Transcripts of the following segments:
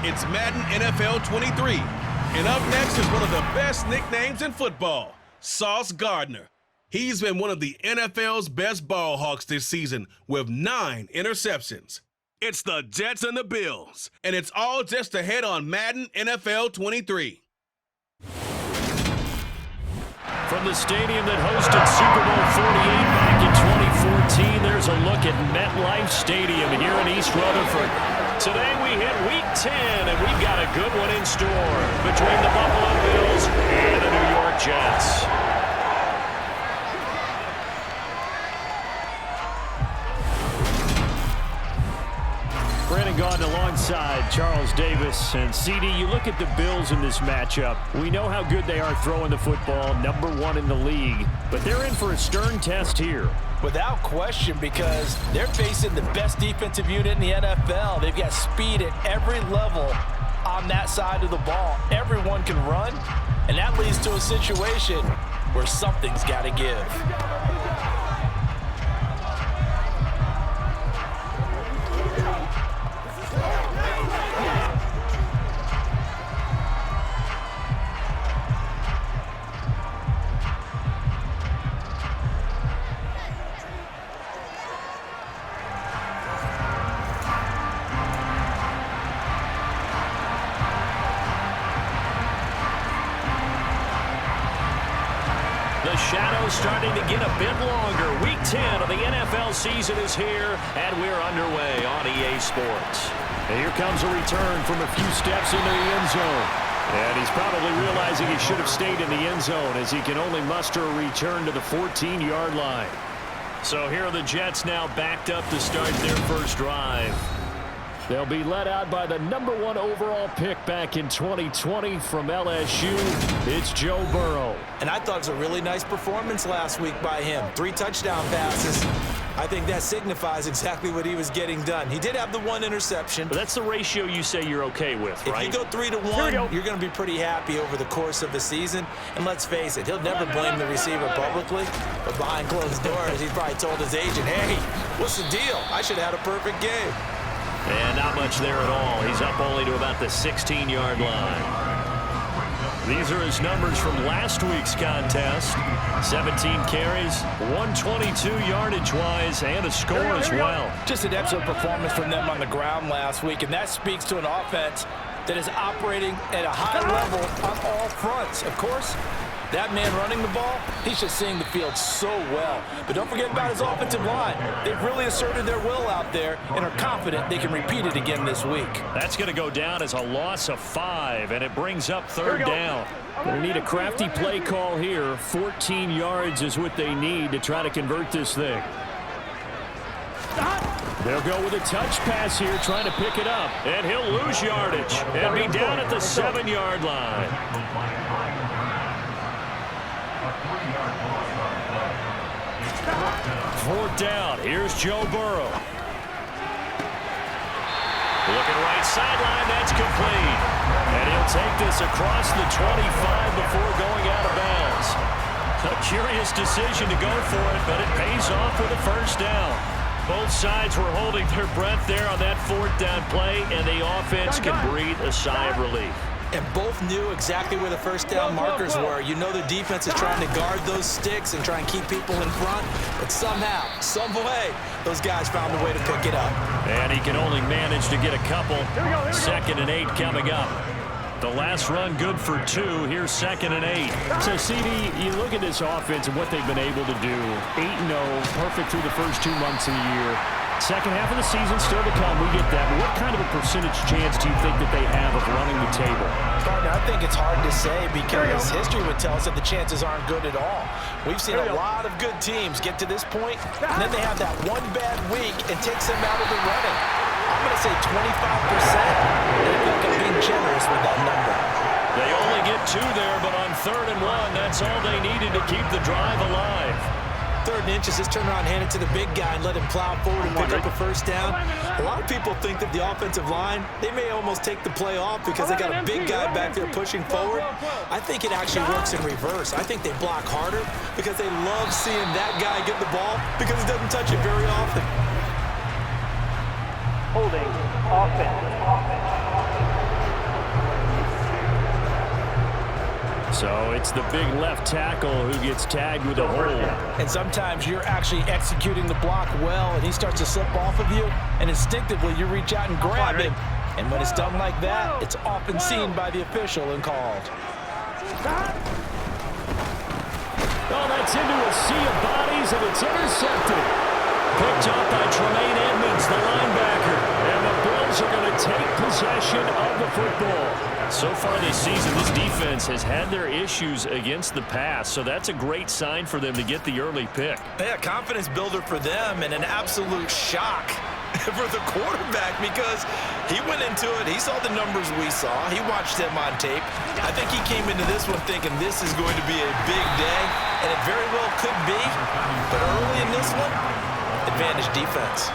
It's Madden NFL 23. And up next is one of the best nicknames in football, Sauce Gardner. He's been one of the NFL's best ball hawks this season with 9 interceptions. It's the Jets and the Bills, and it's all just ahead on Madden NFL 23. From the stadium that hosted Super Bowl 48 back in 2014, there's a look at MetLife Stadium here in East Rutherford. Today we hit Week 10, and we've got a good one in store between the Buffalo Bills and the New York Jets. Brandon Gaudin alongside Charles Davis. And CD, you look at the Bills in this matchup. We know how good they are throwing the football, #1 in the league. But they're in for a stern test here. Without question, because they're facing the best defensive unit in the NFL. They've got speed at every level on that side of the ball. Everyone can run, and that leads to a situation where something's got to give. The shadow's starting to get a bit longer. Week 10 of the NFL season is here, and we're underway on EA Sports. And here comes a return from a few steps into the end zone. And he's probably realizing he should have stayed in the end zone as he can only muster a return to the 14-yard line. So here are the Jets now backed up to start their first drive. They'll be led out by the #1 overall pick back in 2020 from LSU. It's Joe Burrow. And I thought it was a really nice performance last week by him. 3 touchdown passes. I think that signifies exactly what he was getting done. He did have the 1 interception. But that's the ratio you say you're okay with, right? If you go 3-1, you're going to be pretty happy over the course of the season. And let's face it, he'll never blame the receiver publicly. But behind closed doors, he probably told his agent, hey, what's the deal? I should have had a perfect game. And not much there at all. He's up only to about the 16-yard line. These are his numbers from last week's contest. 17 carries, 122 yardage-wise, and a score as well. Just an excellent performance from them on the ground last week, and that speaks to an offense that is operating at a high level on all fronts. Of course, that man running the ball, he's just seeing the field so well. But don't forget about his offensive line. They've really asserted their will out there and are confident they can repeat it again this week. That's going to go down as a loss of 5, and it brings up 3rd down. They need a crafty play call here. 14 yards is what they need to try to convert this thing. They'll go with a touch pass here, trying to pick it up. And he'll lose yardage and be down at the 7-yard line. Fourth down. Here's Joe Burrow. Looking right sideline. That's complete. And he'll take this across the 25 before going out of bounds. A curious decision to go for it, but it pays off with a first down. Both sides were holding their breath there on that 4th down play, and the offense can breathe a sigh of relief. And both knew exactly where the first down markers were. You know the defense is trying to guard those sticks and try and keep people in front. But somehow, some way, those guys found a way to pick it up. And he can only manage to get a couple. 2nd and 8 coming up. The last run good for 2. Here's 2nd and 8. So, CD, you look at this offense and what they've been able to do. 8-0, perfect through the first 2 months of the year. Second half of the season still to come. We get that. But what kind of a percentage chance do you think that they have of running the table? Partner, I think it's hard to say because history would tell us that the chances aren't good at all. We've seen a lot of good teams get to this point, and then they have that one bad week and takes them out of the running. I'm going to say 25%, and I think I'm being generous with that number. They only get 2 there, but on 3rd and 1, that's all they needed to keep the drive alive. 3rd and inches, just turn around, hand it to the big guy, and let him plow forward and pick up a first down. A lot of people think that the offensive line, they may almost take the play off because they got a big guy back there pushing forward. I think it actually works in reverse. I think they block harder because they love seeing that guy get the ball because he doesn't touch it very often. Holding offense. it's the big left tackle who gets tagged with a hold. And sometimes you're actually executing the block well, and he starts to slip off of you, and instinctively you reach out and grab him. And when it's done like that, it's often seen by the official and called. Oh, that's into a sea of bodies, and it's intercepted. Picked up by Tremaine Edmonds, the linebacker. And the Bills are going to take possession of the football. So far this season, this defense has had their issues against the pass, so that's a great sign for them to get the early pick. Yeah, confidence builder for them, and an absolute shock for the quarterback because he went into it. He saw the numbers we saw. He watched them on tape. I think he came into this one thinking this is going to be a big day, and it very well could be. But early in this one, advantage defense.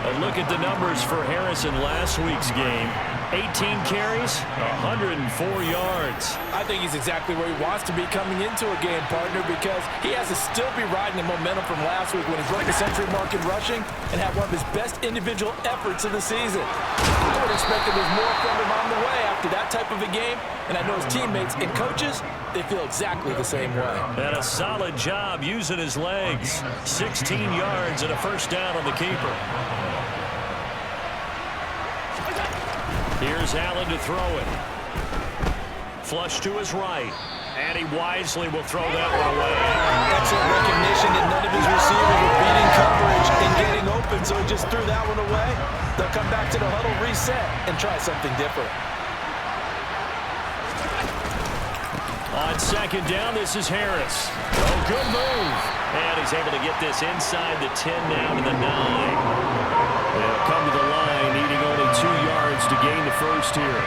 A look at the numbers for Harrison last week's game. 18 carries, 104 yards. I think he's exactly where he wants to be coming into a game, partner, because he has to still be riding the momentum from last week when he broke the century mark in rushing and had one of his best individual efforts of the season. I would expect that there's more from him on the way after that type of a game, and I know his teammates and coaches, they feel exactly the same way. And a solid job using his legs. 16 yards and a first down on the keeper. Here's Allen to throw it. Flush to his right. And he wisely will throw that one away. Excellent recognition that none of his receivers were beating coverage and getting open, so he just threw that one away. They'll come back to the huddle, reset, and try something different. On second down, this is Harris. Oh, good move. And he's able to get this inside the 10 now to the 9. They'll come to the line, needing only 2 yards to gain the first here.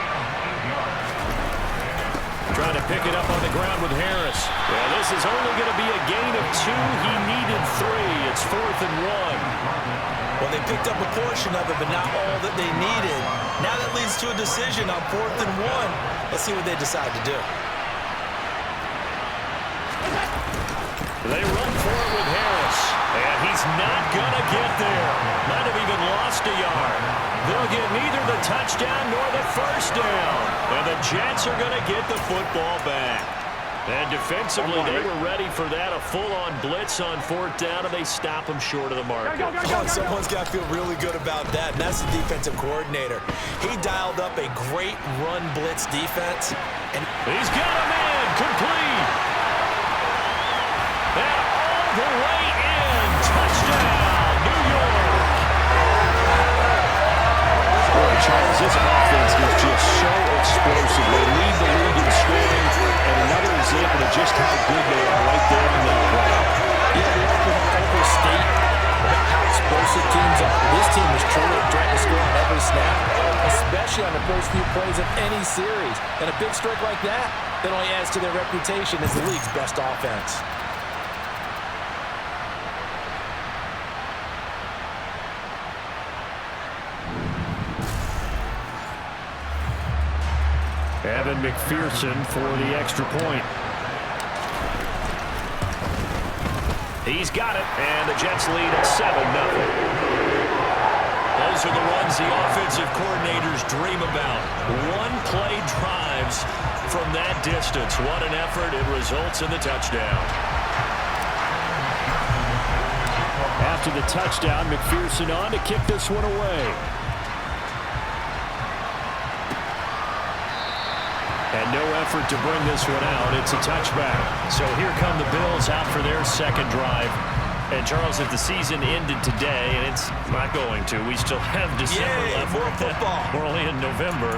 Trying to pick it up on the ground with Harris. Well, this is only going to be a gain of 2. He needed 3. It's 4th and 1. Well, they picked up a portion of it, but not all that they needed. Now that leads to a decision on 4th and 1. Let's see what they decide to do. They run for it with Harris. And he's not going to get there. Might have even lost a yard. They'll get neither the touchdown nor the first down. And the Jets are going to get the football back. And defensively, they were ready for that, a full-on blitz on 4th down, and they stop him short of the mark. Someone's got to feel really good about that, and that's the defensive coordinator. He dialed up a great run blitz defense. And he's got a man complete. And all the way in. Touchdown, New York. Boy, Charles, this offense is just so explosive. They lead the league in scoring, and another example of just how good they are right there in that play. Yeah, we often overstate how explosive teams are. This team is truly a threat to score on every snap, especially on the first few plays of any series. And a big strike like that only adds to their reputation as the league's best offense. Evan McPherson for the extra point. He's got it, and the Jets lead at 7-0. Those are the runs the offensive coordinators dream about. One-play drives from that distance. What an effort. It results in the touchdown. After the touchdown, McPherson on to kick this one away. And no effort to bring this one out. It's a touchback. So here come the Bills out for their second drive. And, Charles, if the season ended today, and it's not going to, we still have December left. More football. We're only in November.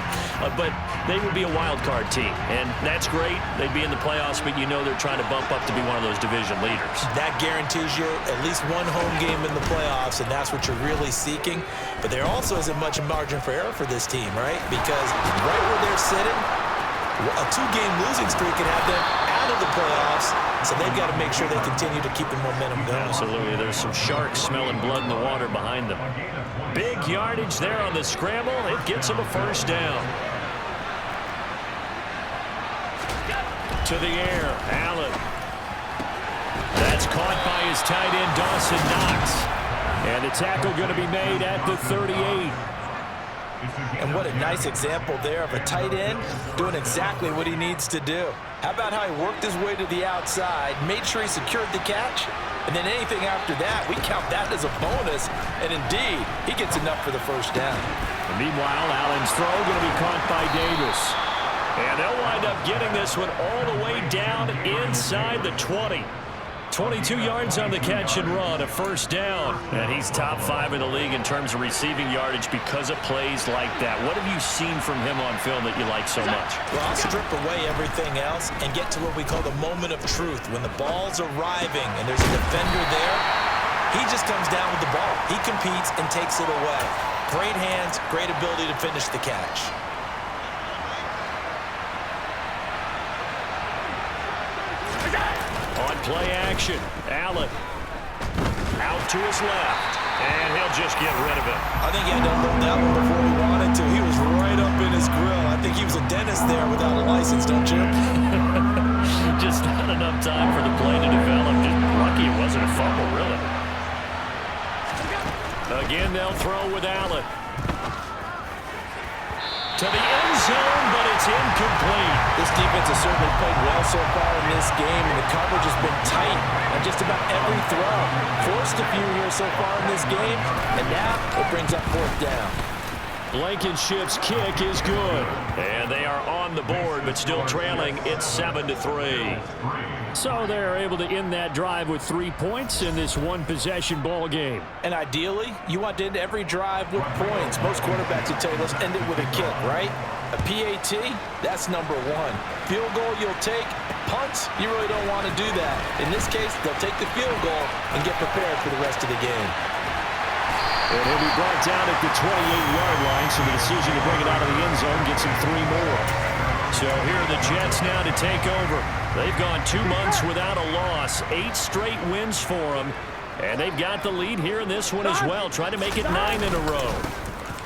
But they would be a wild card team. And that's great. They'd be in the playoffs, but you know they're trying to bump up to be one of those division leaders. That guarantees you at least one home game in the playoffs, and that's what you're really seeking. But there also isn't much margin for error for this team, right? Because right where they're sitting, a 2-game losing streak can have them out of the playoffs, so they've got to make sure they continue to keep the momentum going. Absolutely. There's some sharks smelling blood in the water behind them. Big yardage there on the scramble. It gets them a first down. To the air, Allen. That's caught by his tight end, Dawson Knox. And the tackle going to be made at the 38. And what a nice example there of a tight end doing exactly what he needs to do. How about how he worked his way to the outside, made sure he secured the catch, and then anything after that, we count that as a bonus. And indeed, he gets enough for the first down. And meanwhile, Allen's throw going to be caught by Davis. And they'll wind up getting this one all the way down inside the 20. 22 yards on the catch and run, a first down. And he's top 5 in the league in terms of receiving yardage because of plays like that. What have you seen from him on film that you like so much? Well, I'll strip away everything else and get to what we call the moment of truth. When the ball's arriving and there's a defender there, he just comes down with the ball. He competes and takes it away. Great hands, great ability to finish the catch. On play action, Allen out to his left, and he'll just get rid of it. I think he had to unload that one before he wanted to. He was right up in his grill. I think he was a dentist there without a license, don't you? Just not enough time for the play to develop. Just lucky it wasn't a fumble, really. Again, they'll throw with Allen. To the end zone, but it's incomplete. This defense has certainly played well so far in this game, and the coverage has been tight on just about every throw. Forced a few here so far in this game, and now it brings up fourth down. Blankenship's kick is good. And they are on the board, but still trailing. It's 7-3. So they're able to end that drive with 3 points in this one-possession ball game. And ideally, you want to end every drive with points. Most quarterbacks would tell you, let's end it with a kick, right? A PAT, that's number 1. Field goal you'll take. Punts, you really don't want to do that. In this case, they'll take the field goal and get prepared for the rest of the game. And he'll be brought down at the 28-yard line, so the decision to bring it out of the end zone gets him 3 more. So here are the Jets now to take over. They've gone 2 months without a loss, 8 straight wins for them, and they've got the lead here in this one as well, trying to make it 9 in a row.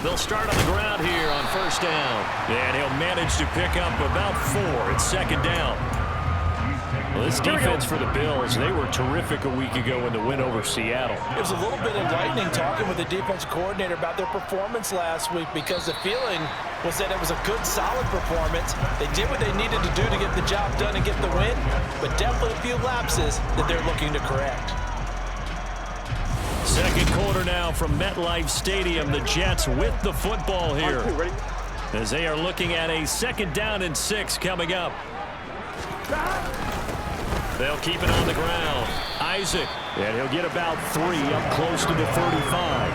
They'll start on the ground here on first down, and he'll manage to pick up about 4. It's second down. Well, this defense for the Bills, they were terrific a week ago in the win over Seattle. It was a little bit enlightening talking with the defense coordinator about their performance last week, because the feeling was that it was a good, solid performance. They did what they needed to do to get the job done and get the win, but definitely a few lapses that they're looking to correct. Second quarter now from MetLife Stadium. The Jets with the football here as they are looking at a 2nd down and 6 coming up. They'll keep it on the ground. Isaac, and he'll get about 3 up close to the 35.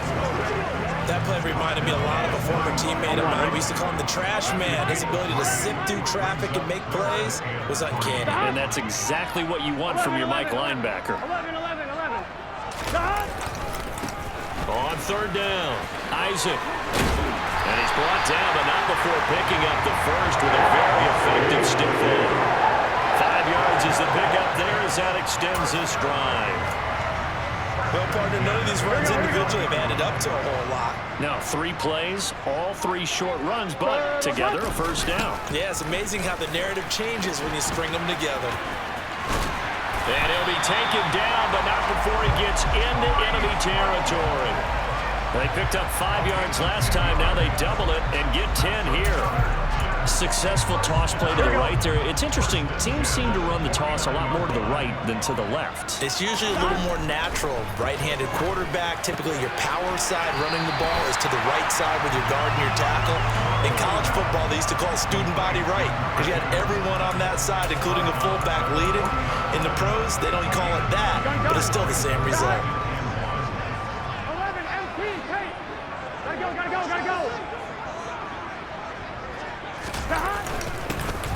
That play reminded me a lot of a former teammate of mine. We used to call him the trash man. His ability to sift through traffic and make plays was uncanny. And that's exactly what you want from your Mike linebacker. 11. On 3rd down, Isaac. And he's brought down, but not before picking up the first with a very effective stiff end. 5 yards is the pickup there as that extends this drive. Well, partner, none of these runs individually have added up to a whole lot. Now, 3 plays, all 3 short runs, but together a first down. Yeah, it's amazing how the narrative changes when you string them together. And he'll be taken down, but not before he gets into enemy territory. They picked up 5 yards last time. Now they double it and get 10 here. Successful toss play to the right there. It's interesting. Teams seem to run the toss a lot more to the right than to the left. It's usually a little more natural. Right-handed quarterback, typically your power side running the ball is to the right side with your guard and your tackle. In college football, they used to call it student body right because you had everyone on that side, including a fullback leading. In the pros, they don't call it that, but it's still the same result. 11, MT, take. Gotta go.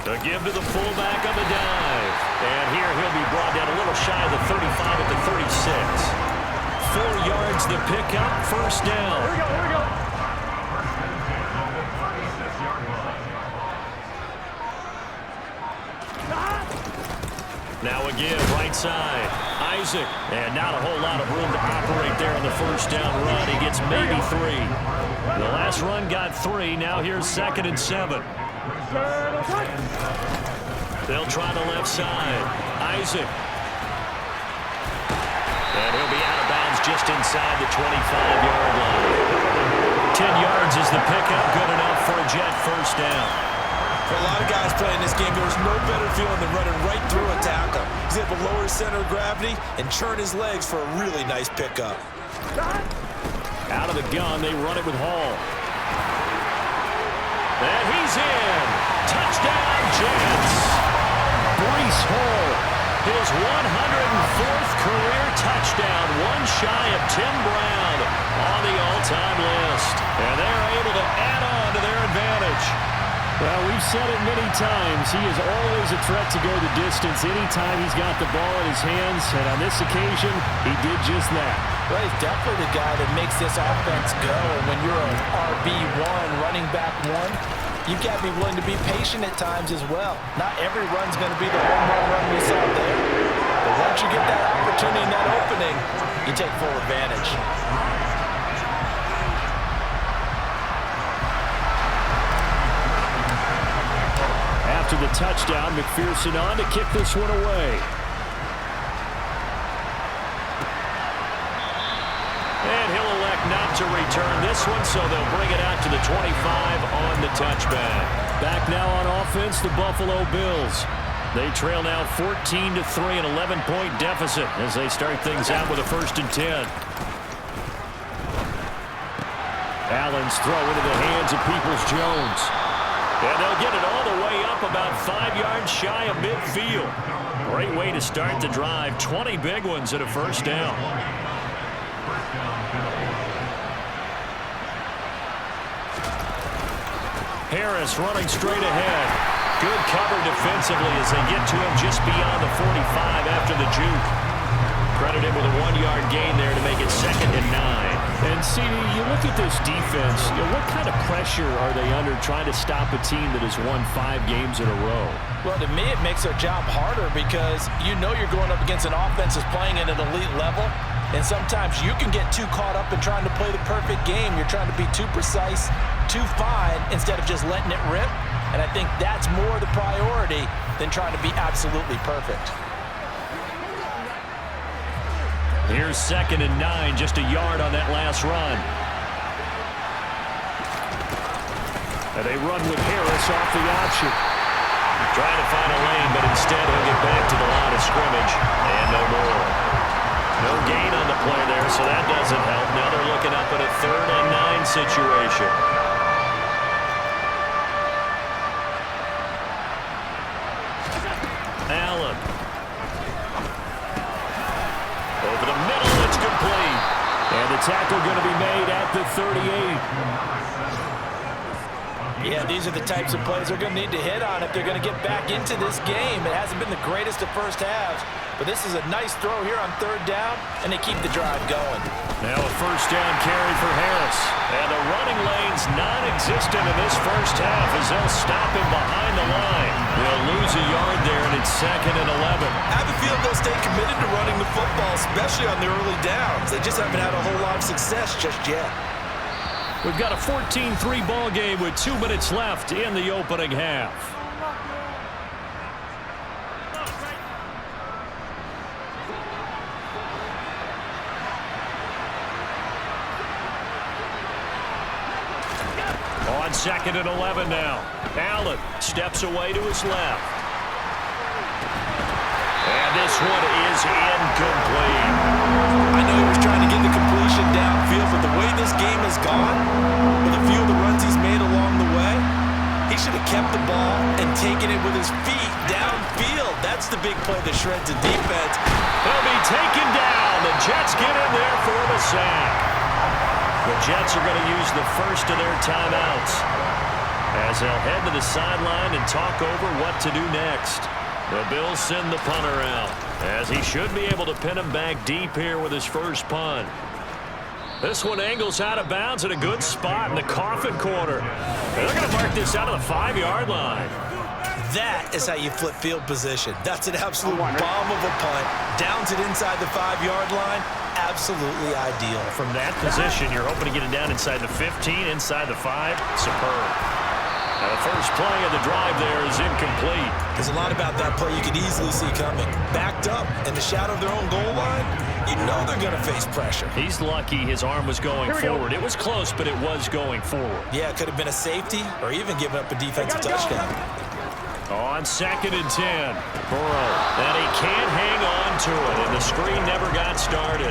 To give to the fullback on the dive. And here he'll be brought down a little shy of the 35 at the 36. 4 yards the pickup, first down. Here we go. Now again, right side, Isaac. And not a whole lot of room to operate there on the first down run. He gets maybe 3. The last run got 3. Now here's 2nd and 7. They'll try the left side. Isaac. And he'll be out of bounds just inside the 25-yard line. 10 yards is the pickup. Good enough for a Jet first down. For a lot of guys playing this game, there's no better feeling than running right through a tackle. He's able to lower his center of gravity and churn his legs for a really nice pickup. Out of the gun, they run it with Hall. And he's in. Touchdown, Jets. Breece Hall, his 104th career touchdown, one shy of Tim Brown on the all-time list. And they're able to add on to their advantage. Well, we've said it many times. He is always a threat to go the distance anytime he's got the ball in his hands. And on this occasion, he did just that. Well, he's definitely the guy that makes this offense go. And when you're an RB1, running back one, you've got to be willing to be patient at times as well. Not every run's going to be the home run we saw there. But once you get that opportunity and that opening, you take full advantage. After the touchdown, McPherson on to kick this one away. And he'll elect not to return this one, so they'll bring it out to the 25 on the touchback. Back now on offense, the Buffalo Bills. They trail now 14-3, an 11-point deficit as they start things out with a 1st and 10. Allen's throw into the hands of Peoples-Jones. And they'll get it all the way up about 5 yards shy of midfield. Great way to start the drive. 20 big ones at a first down. Harris running straight ahead. Good cover defensively as they get to him just beyond the 45 after the juke. Credit him with a 1-yard gain there to make it 2nd and 9. And, CD, you look at this defense, what kind of pressure are they under trying to stop a team that has won 5 games in a row? Well, to me, it makes their job harder because you know you're going up against an offense that's playing at an elite level. And sometimes you can get too caught up in trying to play the perfect game. You're trying to be too precise, too fine, instead of just letting it rip. And I think that's more the priority than trying to be absolutely perfect. Here's 2nd and 9, just a yard on that last run. And they run with Harris off the option. Trying to find a lane, but instead he'll get back to the line of scrimmage. And no more. No gain on the play there, so that doesn't help. Now they're looking up at a 3rd and 9 situation. Allen. Over the middle, it's complete. And the tackle going to be made at the 38. Yeah, these are the types of plays they're going to need to hit on if they're going to get back into this game. It hasn't been the greatest of first halves, but this is a nice throw here on 3rd down, and they keep the drive going. Now a 1st down carry for Harris. And the running lane's non-existent in this first half as they'll stop him behind the line. They'll lose a yard there, and it's 2nd and 11. I have a feeling they'll stay committed to running the football, especially on the early downs. They just haven't had a whole lot of success just yet. We've got a 14-3 ball game with 2 minutes left in the opening half. On 2nd and 11 now. Allen steps away to his left. And this one is incomplete. I know he was trying to get the completion downfield, but the way this game has gone, with a few of the runs he's made along the way, he should have kept the ball and taken it with his feet downfield. That's the big play that shreds the defense. He'll be taken down. The Jets get in there for the sack. The Jets are going to use the first of their timeouts as they'll head to the sideline and talk over what to do next. The Bills send the punter out as he should be able to pin him back deep here with his first punt. This one angles out of bounds at a good spot in the coffin corner. They're going to mark this out of the 5-yard line. That is how you flip field position. That's an absolute bomb of a punt. Downs it inside the 5-yard line. Absolutely ideal. From that position, you're hoping to get it down inside the 15, inside the 5. Superb. Now the first play of the drive there is incomplete. There's a lot about that play you could easily see coming. Backed up in the shadow of their own goal line, you know they're going to face pressure. He's lucky his arm was going forward. It was close, but it was going forward. Yeah, it could have been a safety or even given up a defensive touchdown. On 2nd and 10, Burrow. And he can't hang on to it, and the screen never got started.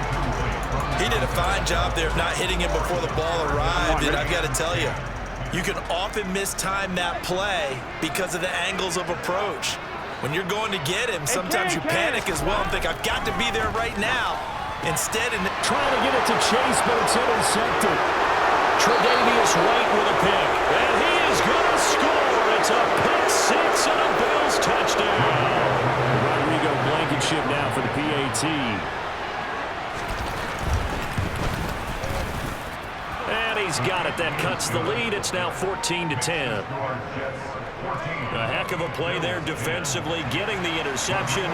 He did a fine job there of not hitting him before the ball arrived, and I've got to tell you, you can often mistime that play because of the angles of approach. When you're going to get him, sometimes you panic as well and think, I've got to be there right now. Instead, Trying to get it to Chase, but it's intercepted. Tre'Davious White with a pick, and he is going to score. It's a pick six and a Bills touchdown. Rodrigo Blankenship now for the PAT. And he's got it. That cuts the lead. It's now 14-10. A heck of a play there defensively, getting the interception,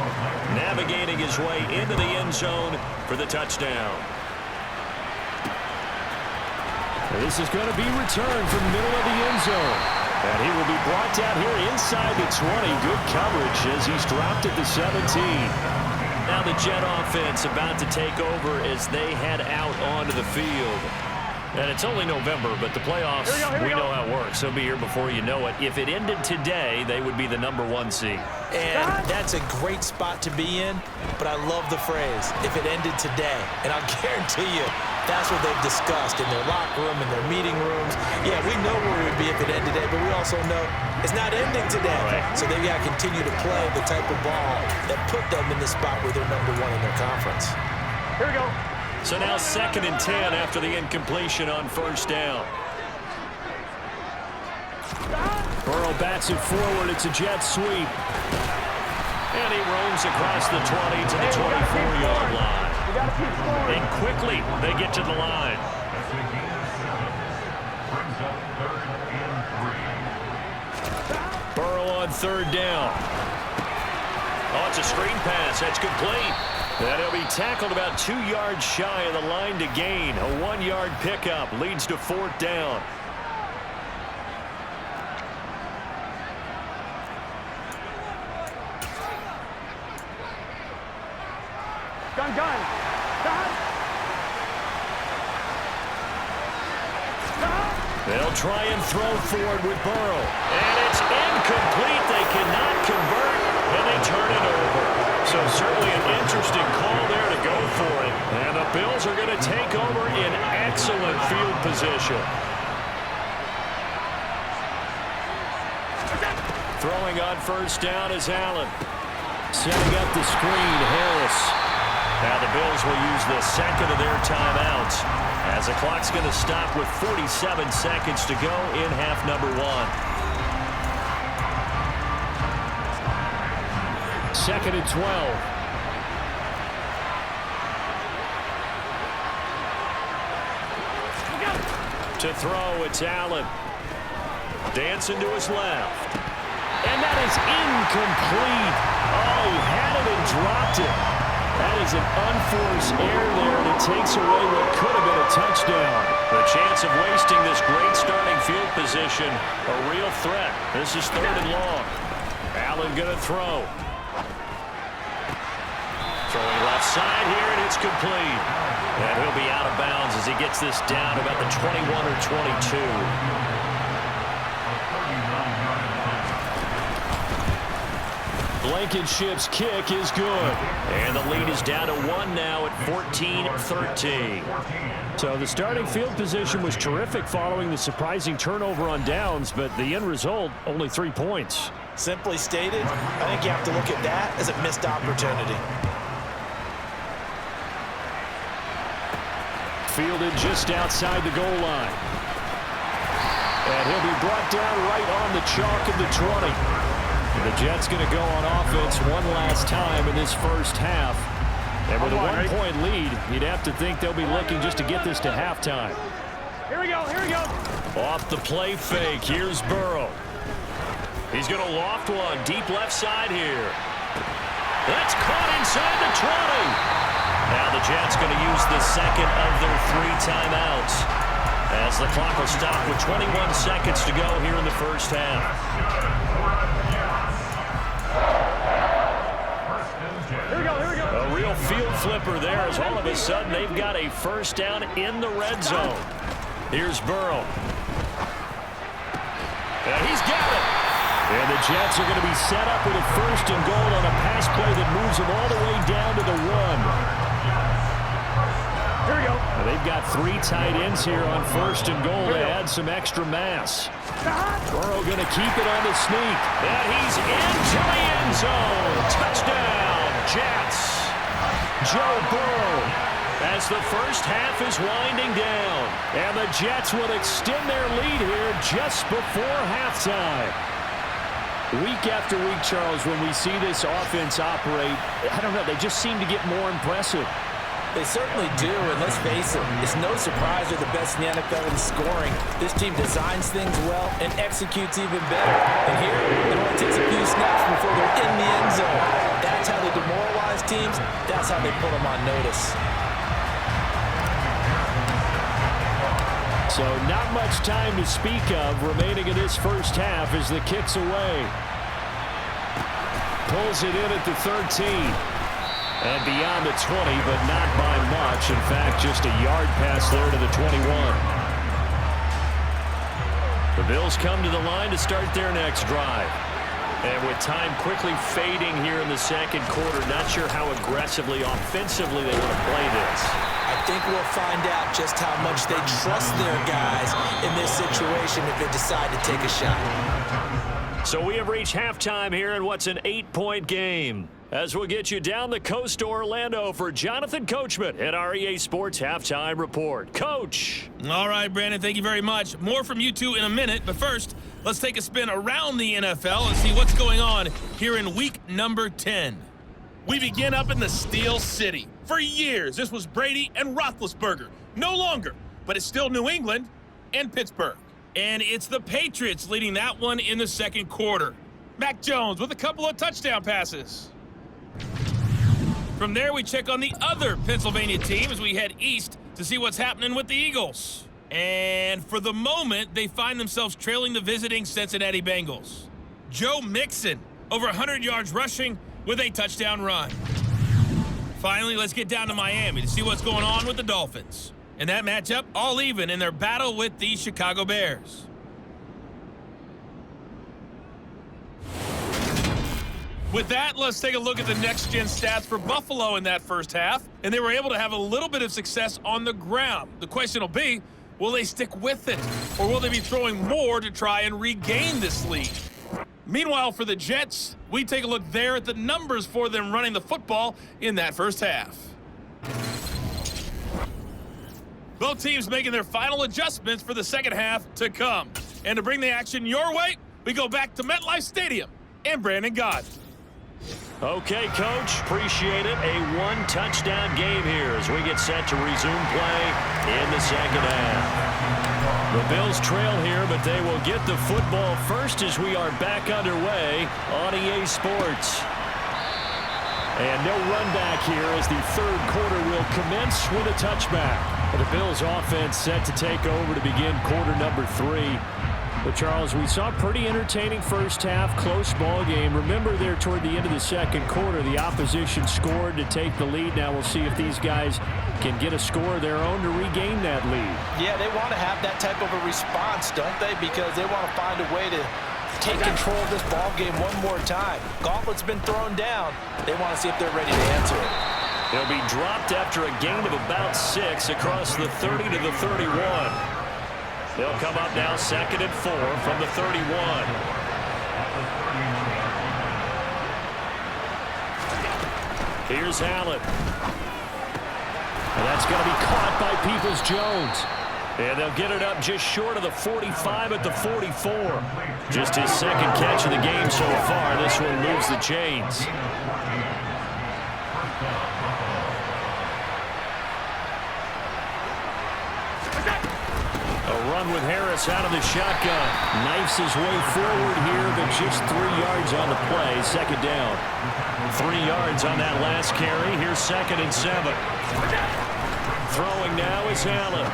navigating his way into the end zone for the touchdown. This is going to be returned from the middle of the end zone. And he will be brought down here inside the 20. Good coverage as he's dropped at the 17. Now the Jet offense about to take over as they head out onto the field. And it's only November, but the playoffs, we know how it works. They'll be here before you know it. If it ended today, they would be the #1 seed. and that's a great spot to be in, but I love the phrase, if it ended today. And I'll guarantee you, that's what they've discussed in their locker room, in their meeting rooms. Yeah, we know where we would be if it ended today, but we also know it's not ending today. Right. So they've got to continue to play the type of ball that put them in the spot where they're #1 in their conference. Here we go. So now 2nd and 10 after the incompletion on 1st down. Burrow bats it forward. It's a jet sweep. And he roams across the 20 to the 24-yard line. And quickly they get to the line. Burrow on 3rd down. Oh, it's a screen pass. That's complete. And he'll be tackled about 2 yards shy of the line to gain. A 1-yard pickup leads to 4th down. Gun. Stop. They'll try and throw forward with Burrow. And it's incomplete. They cannot convert, and they turn it over. So certainly an interesting call there to go for it. And the Bills are going to take over in excellent field position. Throwing on 1st down is Allen. Setting up the screen, Harris. Now the Bills will use the 2nd of their timeouts as the clock's going to stop with 47 seconds to go in half number 1. 2nd and 12. To throw, it's Allen. Dancing to his left. And that is incomplete. Oh, he had it and dropped it. That is an unforced error there, and it takes away what could have been a touchdown. The chance of wasting this great starting field position, a real threat. This is 3rd and long. Allen going to throw. Throwing left side here, and it's complete. And he'll be out of bounds as he gets this down about the 21 or 22. Blankenship's kick is good. And the lead is down to 1 now at 14-13. So the starting field position was terrific following the surprising turnover on downs, but the end result, only 3 points. Simply stated, I think you have to look at that as a missed opportunity. Fielded just outside the goal line. And he'll be brought down right on the chalk of the 20. The Jets going to go on offense one last time in this first half. And with a 1-point lead, you'd have to think they'll be looking just to get this to halftime. Here we go. Off the play fake, here's Burrow. He's going to loft one, deep left side here. That's caught inside the 20. Now the Jets going to use the 2nd of their 3 timeouts as the clock will stop with 21 seconds to go here in the first half. A real field flipper there as all of a sudden they've got a first down in the red zone. Here's Burrow. And he's got it. And the Jets are going to be set up with a first and goal on a pass play that moves them all the way down to the 1. Here we go. They've got 3 tight ends here on first and goal to add some extra mass. Burrow going to keep it on the sneak. And he's into the end zone. Touchdown, Jets. Joe Burrow as the first half is winding down. And the Jets will extend their lead here just before halftime. Week after week, Charles, when we see this offense operate, I don't know, they just seem to get more impressive. They certainly do, and let's face it, it's no surprise they're the best in the NFL in scoring. This team designs things well and executes even better. And here, it only takes a few snaps before they're in the end zone. That's how they demoralize teams. That's how they put them on notice. So not much time to speak of remaining in this first half as the kick's away. Pulls it in at the 13. And beyond the 20, but not by much. In fact, just a yard pass there to the 21. The Bills come to the line to start their next drive. And with time quickly fading here in the second quarter, not sure how aggressively, offensively they want to play this. I think we'll find out just how much they trust their guys in this situation if they decide to take a shot. So we have reached halftime here in what's an 8-point game. As we'll get you down the coast to Orlando for Jonathan Coachman at our EA Sports Halftime Report. Coach. All right, Brandon, thank you very much. More from you two in a minute, but first, let's take a spin around the NFL and see what's going on here in week number 10. We begin up in the Steel City. For years, this was Brady and Roethlisberger. No longer, but it's still New England and Pittsburgh. And it's the Patriots leading that one in the second quarter. Mac Jones with a couple of touchdown passes. From there, we check on the other Pennsylvania team as we head east to see what's happening with the Eagles. And for the moment, they find themselves trailing the visiting Cincinnati Bengals. Joe Mixon, over 100 yards rushing with a touchdown run. Finally, let's get down to Miami to see what's going on with the Dolphins. In that matchup, all even in their battle with the Chicago Bears. With that, let's take a look at the next-gen stats for Buffalo in that first half. And they were able to have a little bit of success on the ground. The question will be, will they stick with it? Or will they be throwing more to try and regain this lead? Meanwhile, for the Jets, we take a look there at the numbers for them running the football in that first half. Both teams making their final adjustments for the second half to come. And to bring the action your way, we go back to MetLife Stadium and Brandon Gott. Okay, Coach, appreciate it. A one-touchdown game here as we get set to resume play in the second half. The Bills trail here, but they will get the football first as we are back underway on EA Sports. And no run back here as the third quarter will commence with a touchback. The Bills offense set to take over to begin quarter number 3. But, Charles, we saw a pretty entertaining first half, close ball game. Remember there toward the end of the second quarter, the opposition scored to take the lead. Now we'll see if these guys can get a score of their own to regain that lead. Yeah, they want to have that type of a response, don't they? Because they want to find a way to take control of this ball game one more time. Gauntlet's been thrown down. They want to see if they're ready to answer it. They'll be dropped after a gain of about 6 across the 30 to the 31. They'll come up now 2nd and 4 from the 31. Here's Allen. And that's going to be caught by Peoples-Jones. And they'll get it up just short of the 45 at the 44. Just his second catch of the game so far. This one moves the chains. Run with Harris out of the shotgun. Knifes his way forward here, but just 3 yards on the play. Second down. 3 yards on that last carry. Here's 2nd and 7. Throwing now is Allen.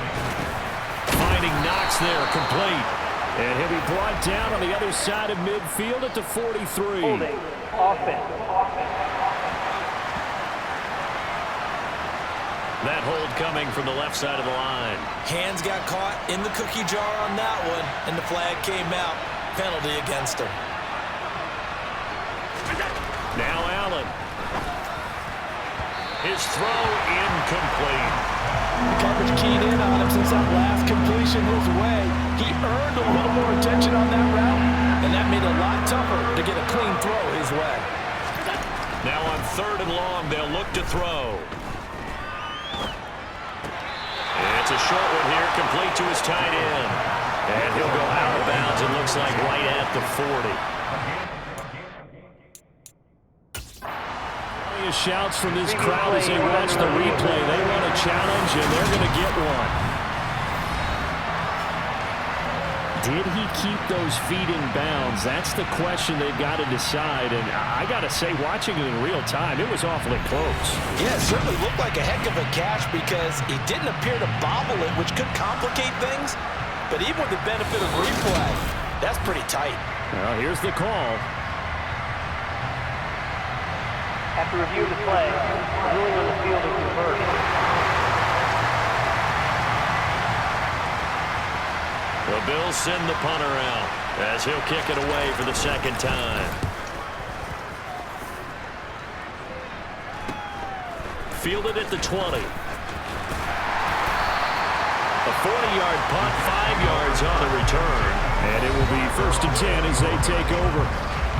Outstanding knocks there, complete. And he'll be brought down on the other side of midfield at the 43. Holding. Offense. That hold coming from the left side of the line. Hands got caught in the cookie jar on that one, and the flag came out. Penalty against him. Now Allen. His throw incomplete. The coverage keyed in on him since that last completion his way. He earned a little more attention on that route, and that made it a lot tougher to get a clean throw his way. Now on 3rd and long, they'll look to throw. It's a short one here, complete to his tight end. And he'll go out of bounds, it looks like right at the 40. Shouts from this crowd as they watch the replay. They want a challenge, and they're going to get one. Did he keep those feet in bounds? That's the question they've got to decide. And I got to say, watching it in real time, it was awfully close. Yeah, it certainly looked like a heck of a catch because he didn't appear to bobble it, which could complicate things. But even with the benefit of replay, that's pretty tight. Well, here's the call. After review of the play, ruling on the field is reversed. The Bills send the punter out as he'll kick it away for the 2nd time. Fielded at the 20. A 40-yard punt, 5 yards on the return. And it will be 1st and 10 as they take over.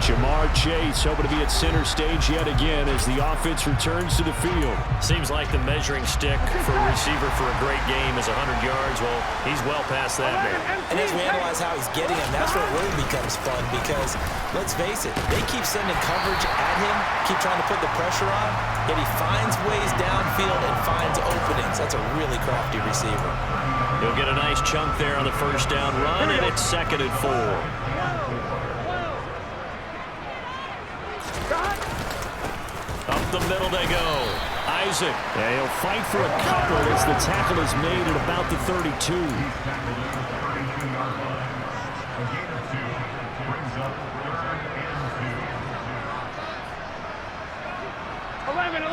Jamar Chase hoping to be at center stage yet again as the offense returns to the field. Seems like the measuring stick for a receiver for a great game is 100 yards. Well, he's well past that now. And as we analyze how he's getting him, that's where it really becomes fun because, let's face it, they keep sending coverage at him, keep trying to put the pressure on, yet he finds ways downfield and finds openings. That's a really crafty receiver. He'll get a nice chunk there on the 1st down run, and it's 2nd and 4. Up the middle they go. Isaac. Yeah, he'll fight for a couple as the tackle is made at about the 32. 11.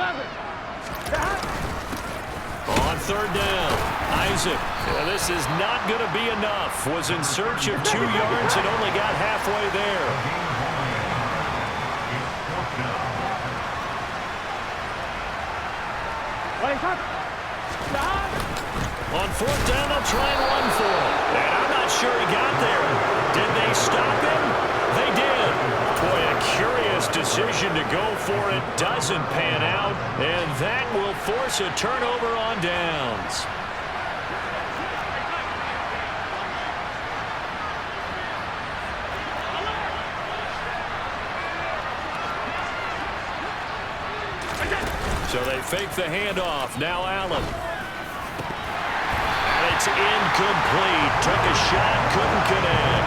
On 3rd down, Isaac. This is not going to be enough. Was in search of 2 yards and only got halfway there. On 4th down, they'll try and run for it. And I'm not sure he got there. Did they stop him? They did. Boy, a curious decision to go for it. Doesn't pan out. And that will force a turnover on downs. So they fake the handoff. Now Allen. And it's incomplete. Took a shot, couldn't connect.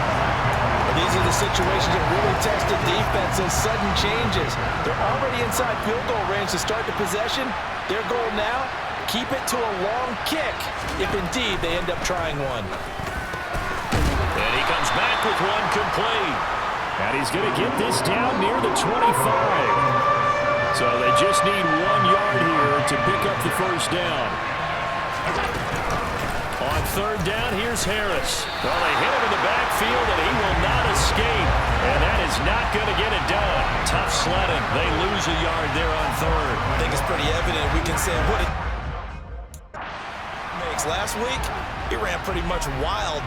These are the situations that really test the defense, those sudden changes. They're already inside field goal range to start the possession. Their goal now, keep it to a long kick, if indeed they end up trying one. And he comes back with one complete. And he's going to get this down near the 25. So they just need 1 yard here to pick up the 1st down. On 3rd down, here's Harris. Well, they hit him in the backfield, and he will not escape. And that is not going to get it done. Tough sledding. They lose a yard there on 3rd. I think it's pretty evident we can say what it makes. Last week, he ran pretty much wild.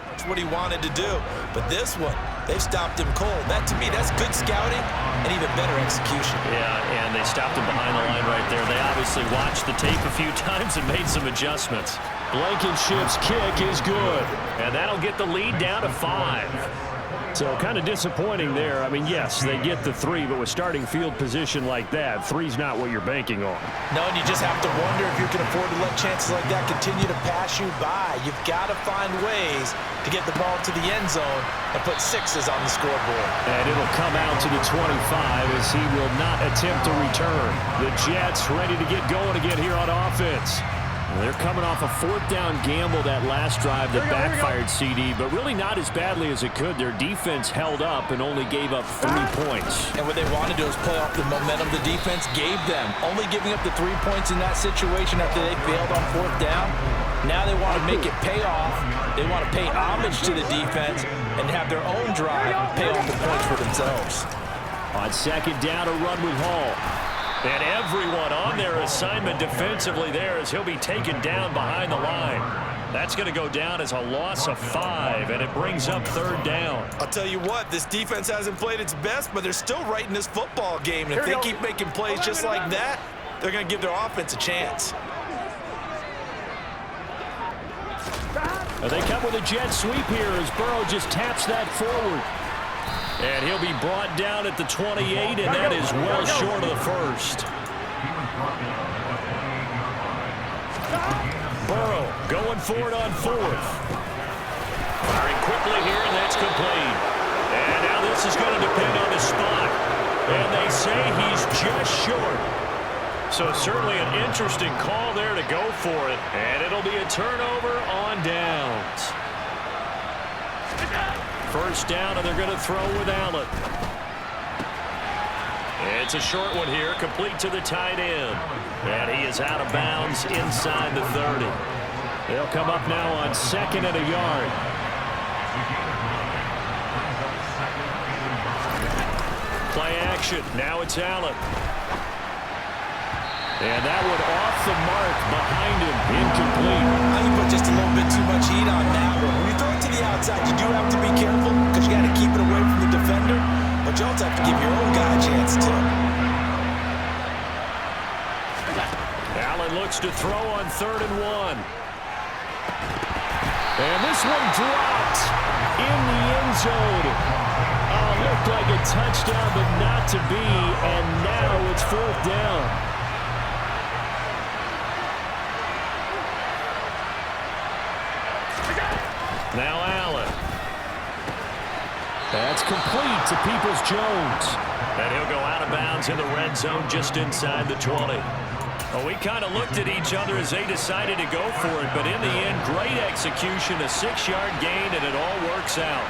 That's what he wanted to do. But this one, they've stopped him cold. That, to me, that's good scouting and even better execution. Yeah, and they stopped him behind the line right there. They obviously watched the tape a few times and made some adjustments. Blankenship's kick is good. And that'll get the lead down to 5. So kind of disappointing there. I mean, yes, they get the 3, but with starting field position like that, 3's not what you're banking on. No, and you just have to wonder if you can afford to let chances like that continue to pass you by. You've got to find ways to get the ball to the end zone and put 6s on the scoreboard. And it'll come out to the 25 as he will not attempt to return. The Jets ready to get going again here on offense. They're coming off a fourth down gamble that last drive that backfired CD, but really not as badly as it could. Their defense held up and only gave up 3 points. And what they want to do is play off the momentum the defense gave them. Only giving up the 3 points in that situation after they failed on fourth down. Now they want to make it pay off. They want to pay homage to the defense and have their own drive and pay off the points for themselves. On second down, a run with Hall. And everyone on their assignment defensively there as he'll be taken down behind the line. That's going to go down as a loss of 5, and it brings up third down. I'll tell you what, this defense hasn't played its best, but they're still right in this football game. And if they keep making plays just like that, they're going to give their offense a chance. They come with a jet sweep here as Burrow just taps that forward. And he'll be brought down at the 28, and that is well short of the first. Burrow going for it on fourth. Firing quickly here, and that's complete. And now this is going to depend on the spot. And they say he's just short. So certainly an interesting call there to go for it. And it'll be a turnover on downs. First down, and they're going to throw with Allen. It's a short one here, complete to the tight end. And he is out of bounds inside the 30. They'll come up now on second and a yard. Play action. Now it's Allen. And that one off the mark behind him. Incomplete. I think put just a little bit too much heat on that one. When you throw it to the outside, you do have to be careful because you got to keep it away from the defender. But you also have to give your own guy a chance too. Allen looks to throw on 3rd and 1. And this one dropped in the end zone. Looked like a touchdown, but not to be. And now it's 4th down. Now Allen. That's complete to Peoples-Jones. And he'll go out of bounds in the red zone just inside the 20. Well, we kind of looked at each other as they decided to go for it, but in the end, great execution, a 6-yard gain, and it all works out.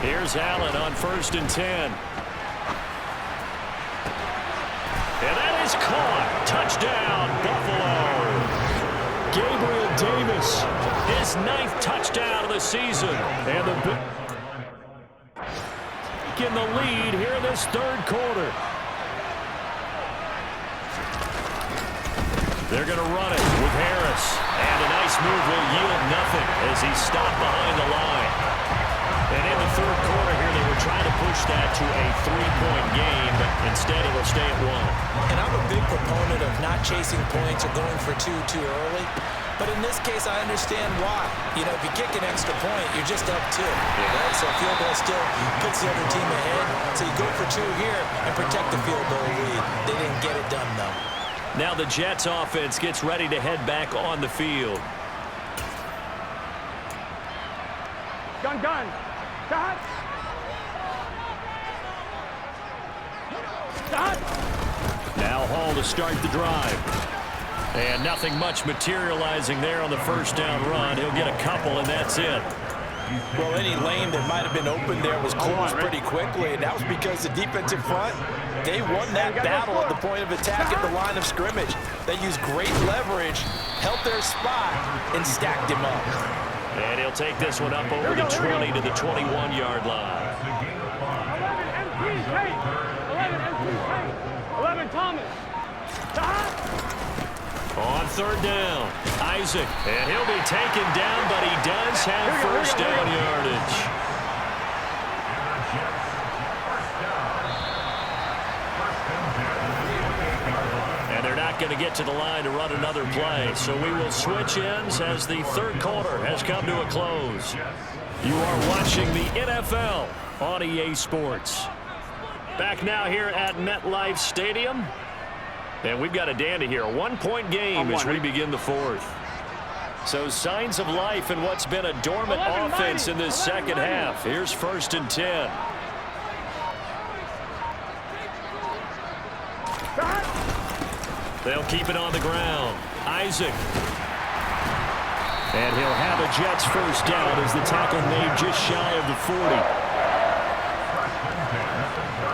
Here's Allen on 1st and 10. And that is caught. Touchdown, Buffalo. Gabriel Davis. His 9th touchdown of the season. And in the lead here in this 3rd quarter. They're going to run it with Harris. And a nice move will yield nothing as he's stopped behind the line. And in the 3rd quarter here, they were trying to push that to a 3-point game, but instead it will stay at 1. And I'm a big proponent of not chasing points or going for 2 too early. But in this case, I understand why. You know, if you kick an extra point, you're just up 2. Right? So field goal still puts the other team ahead. So you go for 2 here and protect the field goal lead. They didn't get it done, though. Now the Jets offense gets ready to head back on the field. Gun. Stop. Now Hall to start the drive. And nothing much materializing there on the first down run. He'll get a couple, and that's it. Well, any lane that might have been open there was closed pretty quickly, and that was because the defensive front, they won that battle at the point of attack at the line of scrimmage. They used great leverage, held their spot, and stacked him up. And he'll take this one up over the 20 to the 21-yard line. 11 Thomas. On 3rd down, Isaac. And he'll be taken down, but he does have first down yardage. And they're not going to get to the line to run another play. So we will switch ends as the 3rd quarter has come to a close. You are watching the NFL on EA Sports. Back now here at MetLife Stadium. And we've got a dandy here. A 1-point game as we begin the 4th. So signs of life in what's been a dormant offense in this second half. Here's 1st and 10. They'll keep it on the ground. Isaac. And he'll have a Jets first down as the tackle made just shy of the 40.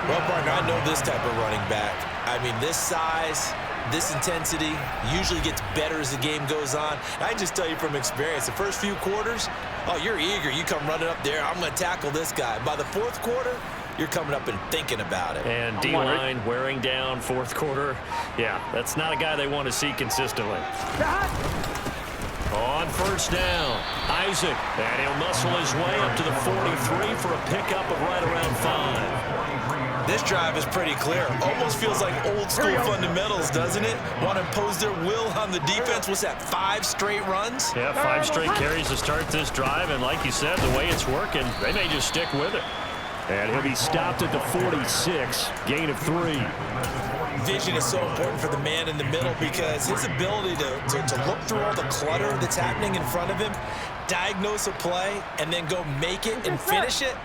Well, partner, I know this type of running back. I mean, this size, this intensity usually gets better as the game goes on. I just tell you from experience, the first few quarters, oh, you're eager. You come running up there, I'm going to tackle this guy. By the fourth quarter, you're coming up and thinking about it. And D-line wearing down fourth quarter. Yeah, that's not a guy they want to see consistently. On first down, Isaac. And he'll muscle his way up to the 43 for a pickup of right around 5. This drive is pretty clear. Almost feels like old school fundamentals, doesn't it? Want to impose their will on the defense. What's that, 5 straight runs? Yeah, 5 straight carries to start this drive. And like you said, the way it's working, they may just stick with it. And he'll be stopped at the 46, gain of 3. Vision is so important for the man in the middle because his ability to look through all the clutter that's happening in front of him, diagnose a play, and then go make it and finish it,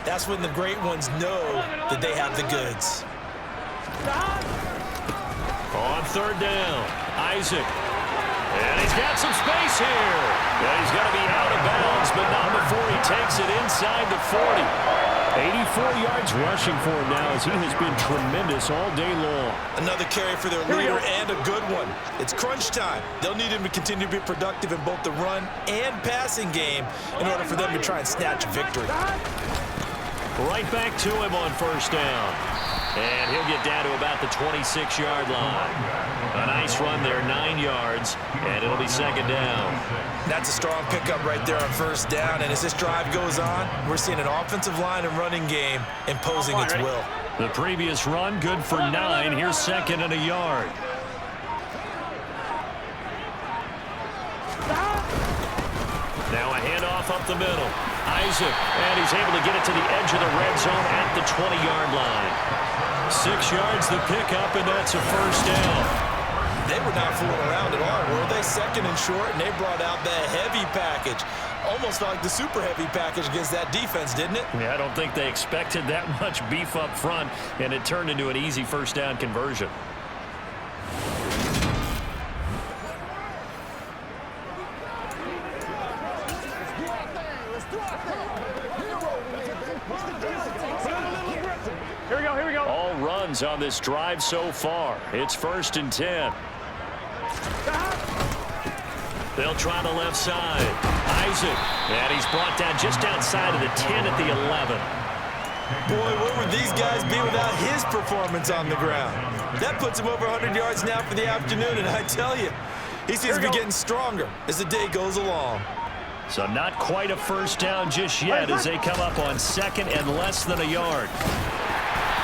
that's when the great ones know that they have the goods. On third down, Isaac. And he's got some space here. Yeah, he's going to be out of bounds, but not before he takes it inside the 40. 84 yards rushing for him now as he has been tremendous all day long. Another carry for their leader and a good one. It's crunch time. They'll need him to continue to be productive in both the run and passing game in order for them to try and snatch a victory. Right back to him on first down. And he'll get down to about the 26-yard line. A nice run there, 9 yards, and it'll be second down. That's a strong pickup right there on first down, and as this drive goes on, we're seeing an offensive line and running game imposing its will. The previous run, good for 9. Here's second and a yard. Now a handoff up the middle. Isaac, and he's able to get it to the edge of the red zone at the 20-yard line. 6 yards the pickup, and that's a first down. They were not fooling around at all, were they? Second and short, and they brought out the heavy package. Almost felt like the super heavy package against that defense, didn't it? Yeah, I don't think they expected that much beef up front, and it turned into an easy first down conversion. Here we go. All runs on this drive so far. It's 1st and 10. They'll try the left side. Isaac, and he's brought down just outside of the 10 at the 11. Boy, where would these guys be without his performance on the ground? That puts him over 100 yards now for the afternoon, and I tell you, he seems to be getting stronger as the day goes along. So not quite a first down just yet as they come up on second and less than a yard.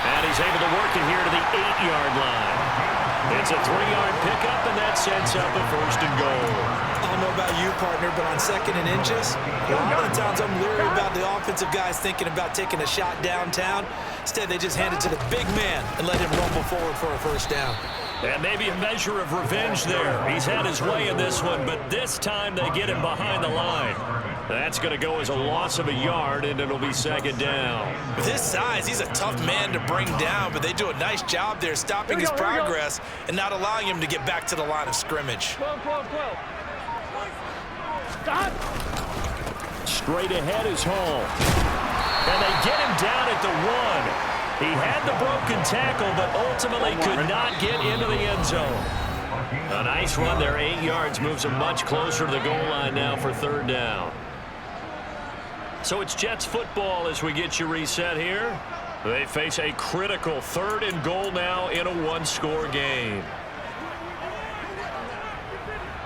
And he's able to work it here to the 8-yard line. It's a 3-yard pickup, and that sets up a 1st and goal. I don't know about you, partner, but on 2nd and inches, a lot of the times I'm leery about the offensive guys thinking about taking a shot downtown. Instead, they just hand it to the big man and let him rumble forward for a first down. And maybe a measure of revenge there. He's had his way in this one, but this time they get him behind the line. That's going to go as a loss of a yard, and it'll be 2nd down. With his size, he's a tough man to bring down, but they do a nice job there stopping his progress and not allowing him to get back to the line of scrimmage. Straight ahead is Hall. And they get him down at the 1. He had the broken tackle, but ultimately could not get into the end zone. A nice run there, 8 yards, moves him much closer to the goal line now for 3rd down. So it's Jets football as we get you reset here. They face a critical 3rd and goal now in a 1-score game.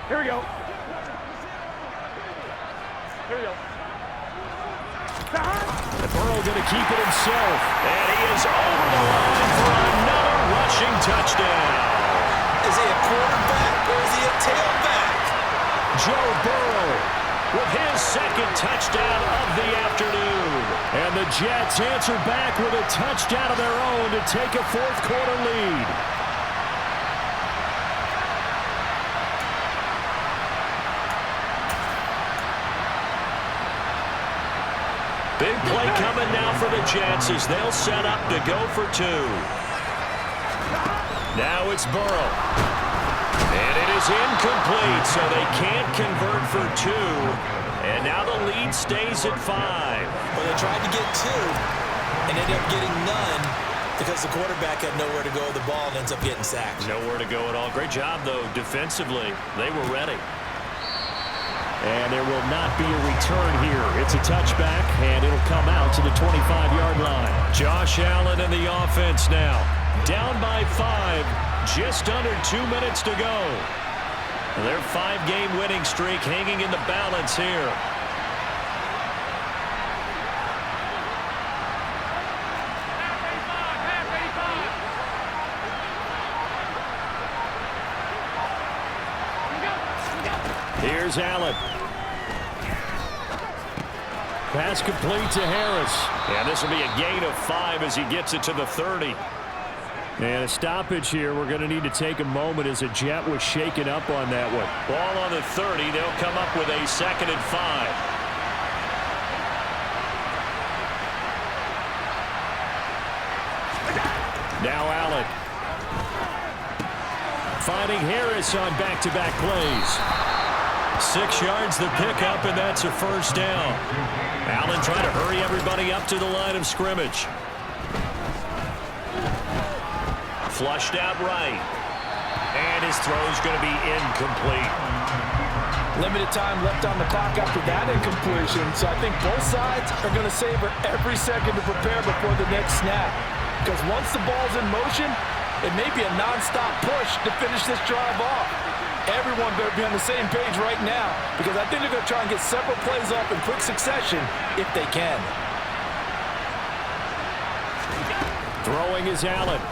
Here we go. Burrow going to keep it himself. And he is over the line for another rushing touchdown. Is he a quarterback or is he a tailback? Joe Burrow with his 2nd touchdown of the afternoon. And the Jets answer back with a touchdown of their own to take a 4th quarter lead. Big play coming now for the Jets as they'll set up to go for 2. Now it's Burrow. And it is incomplete, so they can't convert for 2. And now the lead stays at 5. Well, they tried to get 2 and ended up getting none because the quarterback had nowhere to go with the ball and ends up getting sacked. Nowhere to go at all. Great job, though, defensively. They were ready. And there will not be a return here. It's a touchback, and it'll come out to the 25-yard line. Josh Allen in the offense now. Down by 5. Just under 2 minutes to go. Their 5-game winning streak hanging in the balance here. Here's Allen. Pass complete to Harris. And this will be a gain of 5 as he gets it to the 30. And a stoppage here. We're going to need to take a moment as a Jet was shaken up on that one. Ball on the 30. They'll come up with a 2nd and 5. Now Allen. Finding Harris on back-to-back plays. 6 yards the pickup, and that's a first down. Allen trying to hurry everybody up to the line of scrimmage. Flushed out right. And his throw's going to be incomplete. Limited time left on the clock after that incompletion, so I think both sides are going to savor every second to prepare before the next snap. Because once the ball's in motion, it may be a non-stop push to finish this drive off. Everyone better be on the same page right now, because I think they're going to try and get several plays off in quick succession if they can. Throwing is Allen.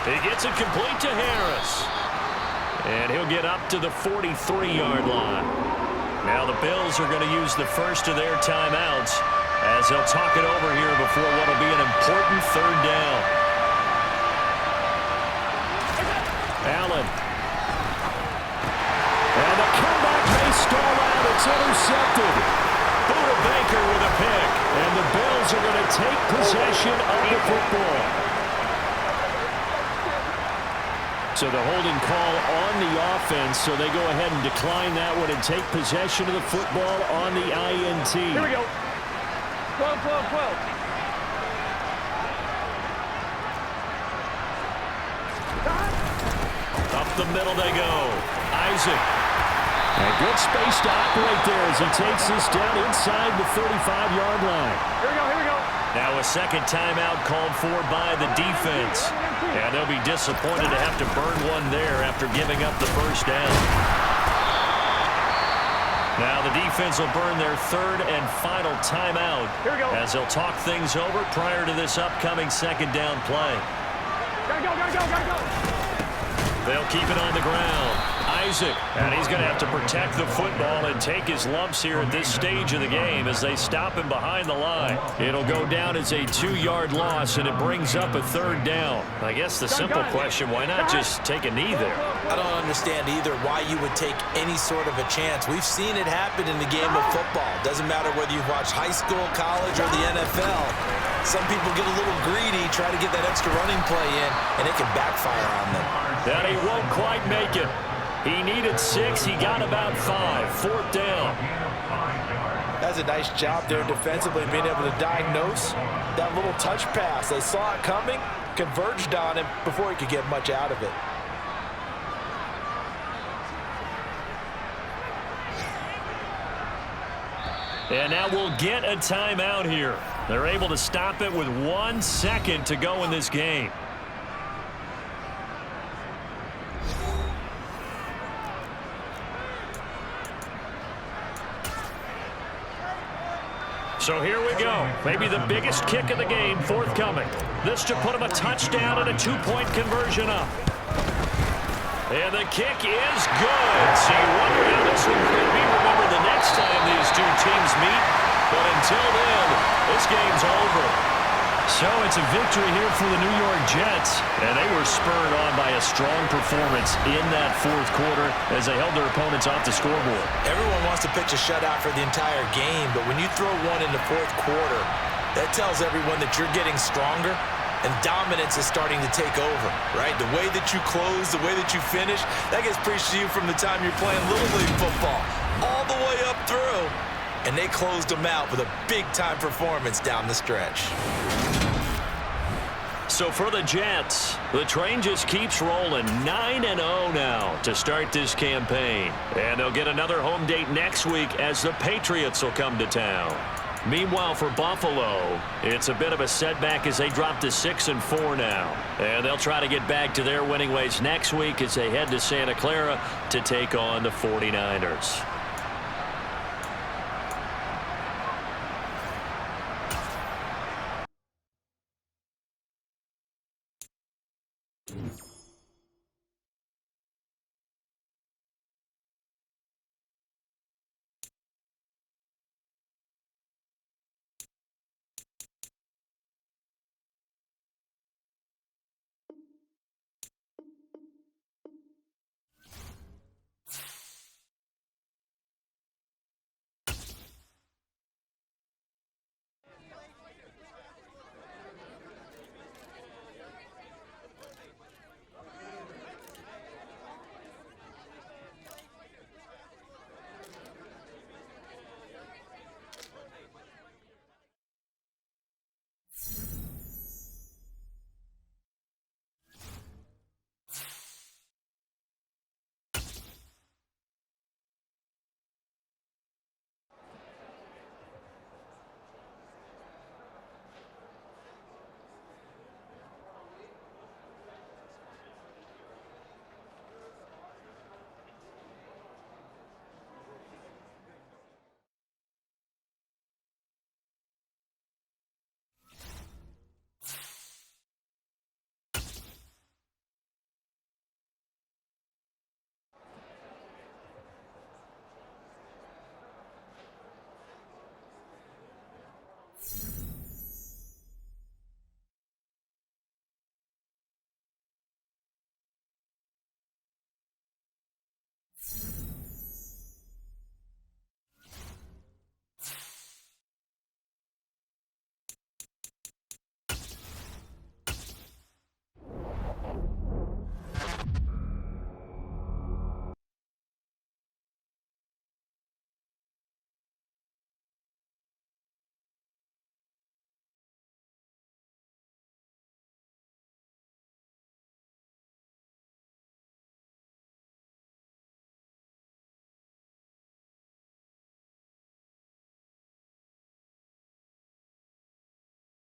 He gets it complete to Harris. And he'll get up to the 43-yard line. Now the Bills are going to use the first of their timeouts as they'll talk it over here before what will be an important 3rd down. Allen. And the comeback may stall out. It's intercepted. Buda Baker with a pick. And the Bills are going to take possession of the football. So the holding call on the offense, so they go ahead and decline that one and take possession of the football on the INT. Here we go. 12, 12, 12. Up the middle they go. Isaac. And good space to operate there as he takes this down inside the 35-yard line. Here we go, here we go. Now a 2nd timeout called for by the defense. And they'll be disappointed to have to burn one there after giving up the first down. Now the defense will burn their 3rd and final timeout as they'll talk things over prior to this upcoming 2nd down play. Gotta go, gotta go, gotta go. They'll keep it on the ground. Isaac, and he's going to have to protect the football and take his lumps here at this stage of the game as they stop him behind the line. It'll go down as a 2-yard loss, and it brings up a 3rd down. I guess the simple question, why not just take a knee there? I don't understand either why you would take any sort of a chance. We've seen it happen in the game of football. Doesn't matter whether you've watched high school, college, or the NFL. Some people get a little greedy, try to get that extra running play in, and it can backfire on them. That he won't quite make it. He needed 6. He got about 5. 4th down. That's a nice job there defensively, being able to diagnose that little touch pass. They saw it coming, converged on him before he could get much out of it. And now we'll get a timeout here. They're able to stop it with 1 second to go in this game. So here we go. Maybe the biggest kick of the game forthcoming. This to put him a touchdown and a 2-point conversion up. And the kick is good. So you wonder how this one could be remembered the next time these two teams meet. But until then, this game's over. So it's a victory here for the New York Jets. And they were spurred on by a strong performance in that 4th quarter as they held their opponents off the scoreboard. Everyone wants to pitch a shutout for the entire game, but when you throw one in the 4th quarter, that tells everyone that you're getting stronger and dominance is starting to take over, right? The way that you close, the way that you finish, that gets preached to you from the time you're playing Little League football all the way up through. And they closed them out with a big-time performance down the stretch. So for the Jets, the train just keeps rolling. 9-0 now to start this campaign. And they'll get another home date next week as the Patriots will come to town. Meanwhile, for Buffalo, it's a bit of a setback as they drop to 6-4 now. And they'll try to get back to their winning ways next week as they head to Santa Clara to take on the 49ers.